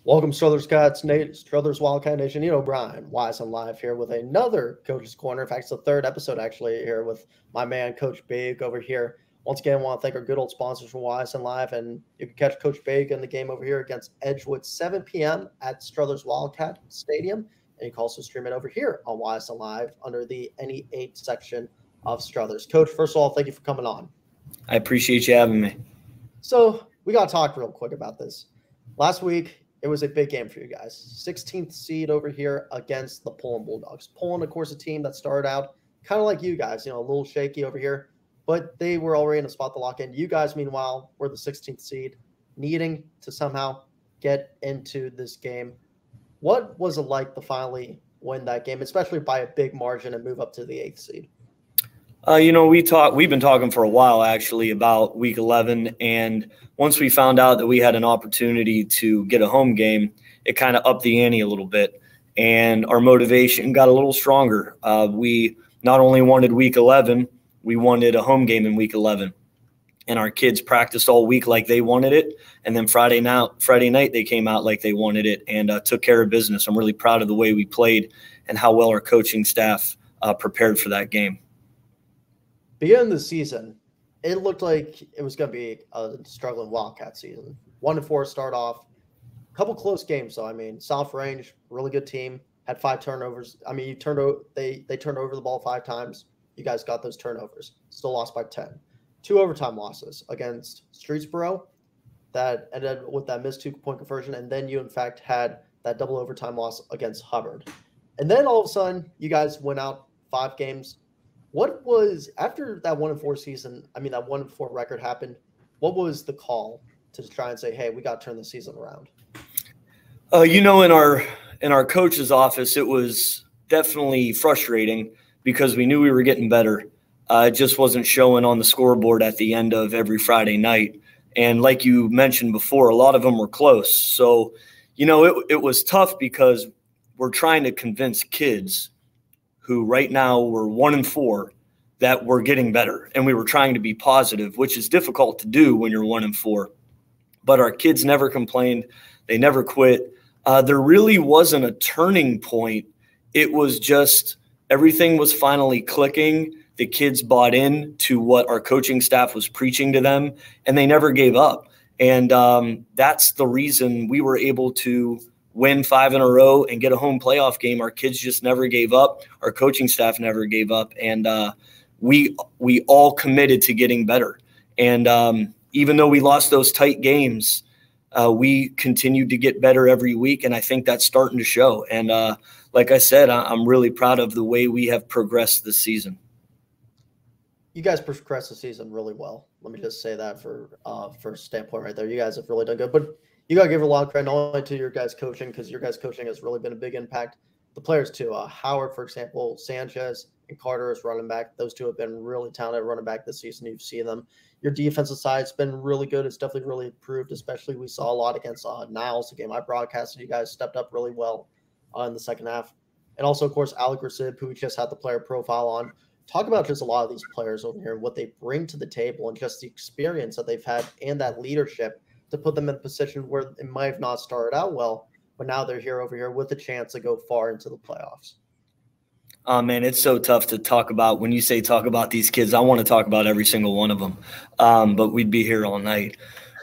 Welcome, Struthers Wildcat Nation. You know, Brian Wise and live here with another Coach's Corner. In fact, it's the third episode actually here with my man, Coach Bayuk over here. Once again, I want to thank our good old sponsors from Wise and Live. And you can catch Coach Bayuk in the game over here against Edgewood, 7 p.m. at Struthers Wildcat Stadium. And you can also stream it over here on Wise and Live under the NE8 section of Struthers. Coach, first of all, thank you for coming on. I appreciate you having me. So we got to talk real quick about this. Last week, it was a big game for you guys. 16th seed over here against the Poland Bulldogs. Poland, of course, a team that started out kind of like you guys, a little shaky over here, but they were already in a spot to lock in. You guys, meanwhile, were the 16th seed, needing to somehow get into this game. What was it like to finally win that game, especially by a big margin and move up to the 8th seed? We've been talking for a while actually about week 11, and once we found out that we had an opportunity to get a home game, it kind of upped the ante a little bit, and our motivation got a little stronger. We not only wanted week 11, we wanted a home game in week 11, and our kids practiced all week like they wanted it, and then Friday night they came out like they wanted it and took care of business. I'm really proud of the way we played and how well our coaching staff prepared for that game. Beginning of the season, it looked like it was going to be a struggling Wildcat season. 1-4 start off. A couple close games, though. I mean, South Range, really good team, had 5 turnovers. I mean, they turned over the ball 5 times. You guys got those turnovers. Still lost by 10. 2 overtime losses against Streetsboro that ended with that missed 2-point conversion. And then you, in fact, had that double overtime loss against Hubbard. And then all of a sudden, you guys went out 5 games. What was, after that 1-4 season, that 1-4 record happened, what was the call to try and say, hey, we got to turn the season around? In our coach's office, it was definitely frustrating because we knew we were getting better. It just wasn't showing on the scoreboard at the end of every Friday night. And like you mentioned before, a lot of them were close. So, it was tough because we're trying to convince kids who right now were 1-4 that we're getting better. And we were trying to be positive, which is difficult to do when you're 1-4. But our kids never complained. They never quit. There really wasn't a turning point. It was just everything was finally clicking. The kids bought in to what our coaching staff was preaching to them, and they never gave up. And that's the reason we were able to win 5 in a row and get a home playoff game. Our kids just never gave up. Our coaching staff never gave up. And we all committed to getting better. And even though we lost those tight games, we continued to get better every week. And I think that's starting to show. And like I said, I'm really proud of the way we have progressed this season. You guys progressed the season really well. Let me just say that for standpoint right there. You guys have really done good. But you got to give a lot of credit not only to your guys' coaching, because your guys' coaching has really been a big impact. The players, too. Howard, for example, Sanchez and Carter as running back. Those two have been really talented running back this season. You've seen them. Your defensive side's been really good. It's definitely really improved, especially we saw a lot against Niles, the game I broadcasted. You guys stepped up really well in the second half. And also, of course, Alec Rasib, who we just had the player profile on. Talk about just a lot of these players over here and what they bring to the table and just the experience that they've had and that leadership to put them in a position where it might have not started out well, but now they're over here with a chance to go far into the playoffs. Oh, man, it's so tough to talk about. When you say talk about these kids, I want to talk about every single one of them, but we'd be here all night.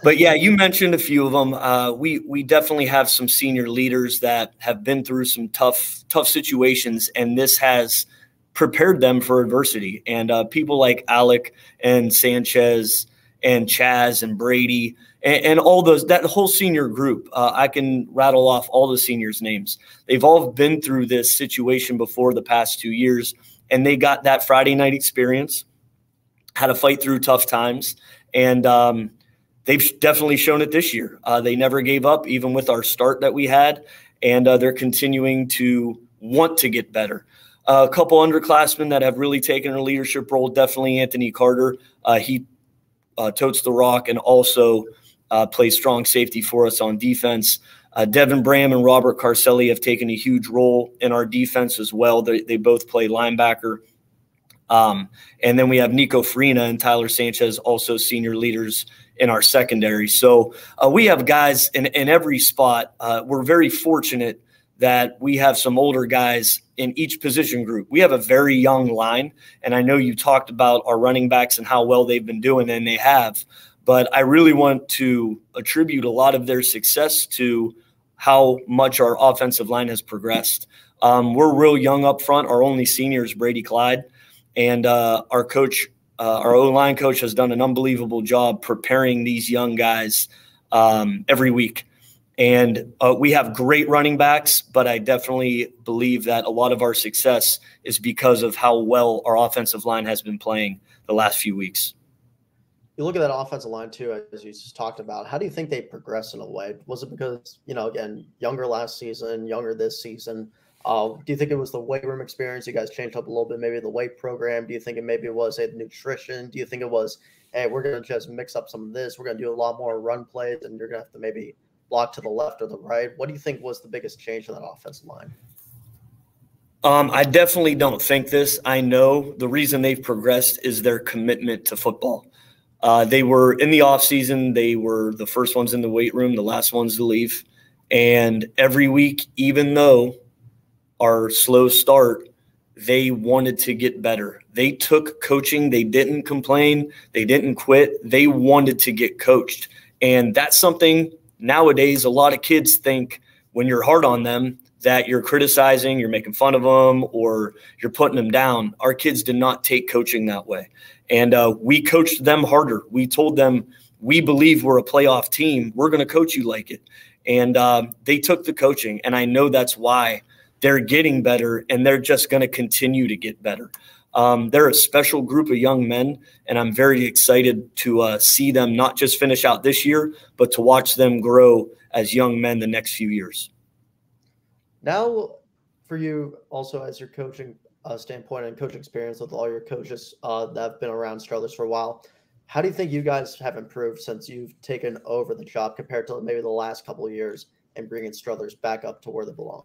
But, yeah, you mentioned a few of them. We definitely have some senior leaders that have been through some tough situations, and this has prepared them for adversity. And people like Alec and Sanchez and Chaz and Brady and all those, that whole senior group, I can rattle off all the seniors' names. They've all been through this situation before the past 2 years, and they got that Friday night experience, how to fight through tough times, and they've definitely shown it this year. They never gave up, even with our start that we had, and they're continuing to want to get better. A couple underclassmen that have really taken a leadership role, definitely Anthony Carter. He totes the rock and also plays strong safety for us on defense. Devin Bram and Robert Carcelli have taken a huge role in our defense as well. They both play linebacker. And then we have Nico Farina and Tyler Sanchez, also senior leaders in our secondary. So we have guys in every spot. We're very fortunate that we have some older guys in each position group. We have a very young line, and I know you talked about our running backs and how well they've been doing, and they have. But I really want to attribute a lot of their success to how much our offensive line has progressed. We're real young up front. Our only senior is Brady Clyde, and our coach, our O-line coach, has done an unbelievable job preparing these young guys every week. And we have great running backs, but I definitely believe that a lot of our success is because of how well our offensive line has been playing the last few weeks. You look at that offensive line too, as you just talked about. How do you think they progressed in a way? Was it because, again, younger last season, younger this season? Do you think it was the weight room experience? You guys changed up a little bit, maybe the weight program. Do you think maybe it was nutrition? Do you think it was, hey, we're going to just mix up some of this. We're going to do a lot more run plays, and you're going to have to maybe block to the left or the right? What do you think was the biggest change in that offensive line? I definitely don't think this. I know the reason they've progressed is their commitment to football. They were in the offseason. They were the first ones in the weight room, the last ones to leave. And every week, even though our slow start, they wanted to get better. They took coaching. They didn't complain. They didn't quit. They wanted to get coached. And that's something nowadays a lot of kids think when you're hard on them that you're criticizing, you're making fun of them, or you're putting them down. Our kids did not take coaching that way. And we coached them harder. We told them, we believe we're a playoff team. We're going to coach you like it. And they took the coaching. And I know that's why they're getting better, and they're just going to continue to get better. They're a special group of young men, and I'm very excited to see them not just finish out this year, but to watch them grow as young men the next few years. Now, for you also as your coaching standpoint and coaching experience with all your coaches that have been around Struthers for a while, how do you think you guys have improved since you've taken over the job compared to maybe the last couple of years and bringing Struthers back up to where they belong?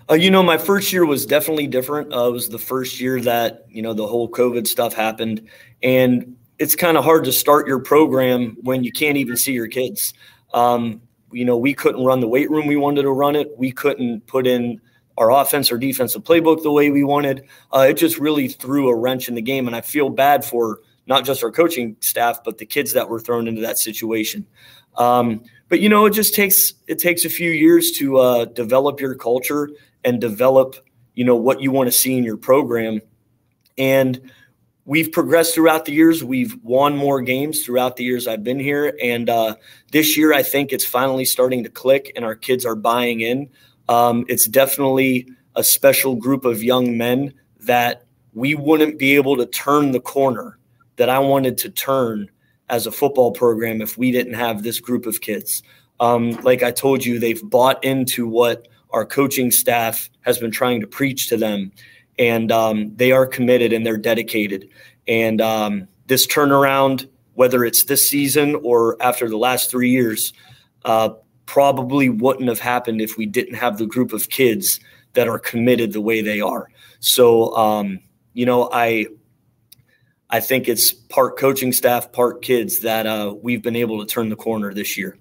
My first year was definitely different. It was the first year that, the whole COVID stuff happened. And it's kind of hard to start your program when you can't even see your kids. We couldn't run the weight room we wanted to run it. We couldn't put in our offense or defensive playbook the way we wanted. It just really threw a wrench in the game. And I feel bad for not just our coaching staff, but the kids that were thrown into that situation. But it takes a few years to develop your culture and develop, what you want to see in your program. And we've progressed throughout the years. We've won more games throughout the years I've been here. And this year, I think it's finally starting to click and our kids are buying in. It's definitely a special group of young men that we wouldn't be able to turn the corner that I wanted to turn as a football program if we didn't have this group of kids. Like I told you, they've bought into what our coaching staff has been trying to preach to them. And they are committed and they're dedicated. And this turnaround, whether it's this season or after the last 3 years, probably wouldn't have happened if we didn't have the group of kids that are committed the way they are. So, I think it's part coaching staff, part kids that we've been able to turn the corner this year.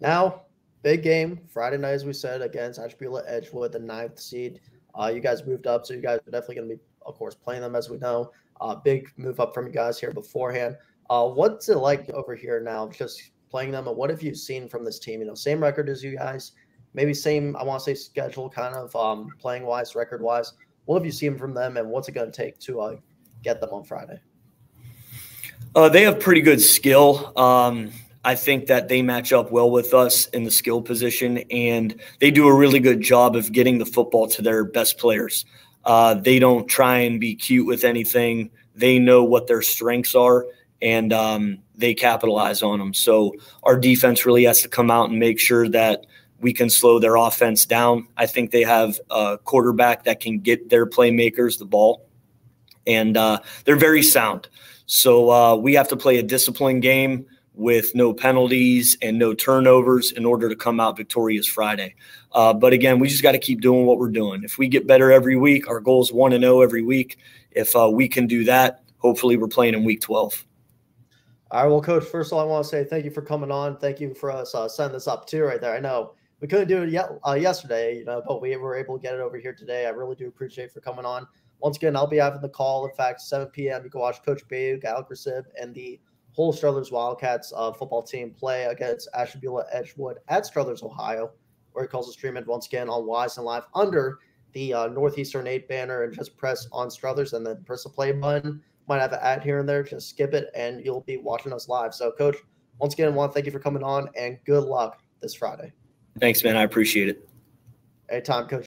Now, big game, Friday night, as we said, against Ashtabula Edgewood, the 9th seed. You guys moved up, so you guys are definitely going to be, of course, playing them, as we know. Big move up from you guys here beforehand. What's it like over here now, just playing them? And what have you seen from this team? Same record as you guys, maybe same, I want to say, schedule kind of playing-wise, record-wise. What have you seen from them, and what's it going to take to get them on Friday? They have pretty good skill. I think that they match up well with us in the skill position, and they do a really good job of getting the football to their best players. They don't try and be cute with anything. They know what their strengths are, and they capitalize on them. So our defense really has to come out and make sure that we can slow their offense down. I think they have a quarterback that can get their playmakers the ball, and they're very sound. So we have to play a disciplined game with no penalties and no turnovers in order to come out victorious Friday. But again, we just got to keep doing what we're doing. If we get better every week, our goal is 1-0 every week. If we can do that, hopefully we're playing in week 12. All right, well, Coach, first of all, I want to say thank you for coming on. Thank you for us setting this up too right there. I know we couldn't do it yesterday, but we were able to get it over here today. I really do appreciate you for coming on. Once again, I'll be having the call. In fact, 7 p.m. You can watch Coach Bayuk, Alec Sib, and the whole Struthers Wildcats football team play against Ashtabula Edgewood at Struthers, Ohio, where he calls the stream it once again on Wise and Live under the Northeastern 8 banner, and just press on Struthers and then press the play button. Might have an ad here and there. Just skip it, and you'll be watching us live. So, Coach, once again, I want to thank you for coming on, and good luck this Friday. Thanks, man. I appreciate it. Anytime, Coach.